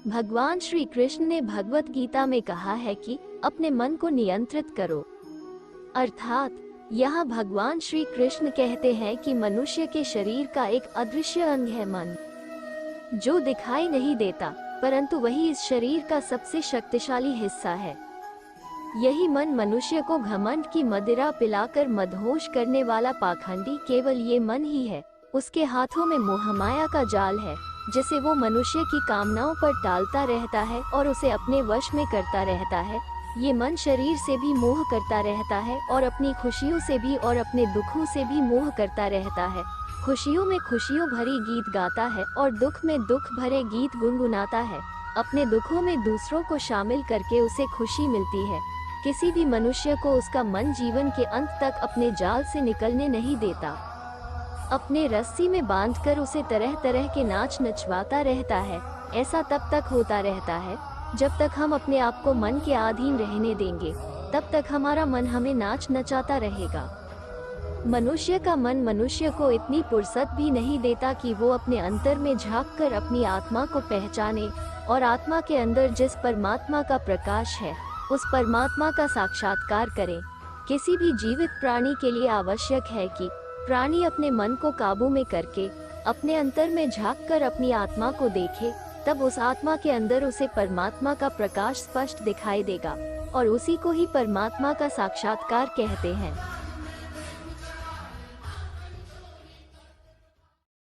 भगवान श्री कृष्ण ने भगवत गीता में कहा है कि अपने मन को नियंत्रित करो। अर्थात यहाँ भगवान श्री कृष्ण कहते हैं कि मनुष्य के शरीर का एक अदृश्य अंग है मन, जो दिखाई नहीं देता, परंतु वही इस शरीर का सबसे शक्तिशाली हिस्सा है। यही मन मनुष्य को घमंड की मदिरा पिलाकर मदहोश करने वाला पाखंडी केवल ये मन ही है। उसके हाथों में मोहमाया का जाल है, जिसे वो मनुष्य की कामनाओं पर टालता रहता है और उसे अपने वश में करता रहता है। ये मन शरीर से भी मोह करता रहता है और अपनी खुशियों से भी और अपने दुखों से भी मोह करता रहता है। खुशियों में खुशियों भरी गीत गाता है और दुख में दुख भरे गीत गुनगुनाता है। अपने दुखों में दूसरों को शामिल करके उसे खुशी मिलती है। किसी भी मनुष्य को उसका मन जीवन के अंत तक अपने जाल से निकलने नहीं देता। अपने रस्सी में बांधकर उसे तरह तरह के नाच नचवाता रहता है। ऐसा तब तक होता रहता है जब तक हम अपने आप को मन के अधीन रहने देंगे, तब तक हमारा मन हमें नाच नचाता रहेगा। मनुष्य का मन मनुष्य को इतनी फुर्सत भी नहीं देता कि वो अपने अंतर में झांककर अपनी आत्मा को पहचाने और आत्मा के अंदर जिस परमात्मा का प्रकाश है, उस परमात्मा का साक्षात्कार करें। किसी भी जीवित प्राणी के लिए आवश्यक है कि प्राणी अपने मन को काबू में करके अपने अंतर में झांककर अपनी आत्मा को देखे। तब उस आत्मा के अंदर उसे परमात्मा का प्रकाश स्पष्ट दिखाई देगा और उसी को ही परमात्मा का साक्षात्कार कहते हैं।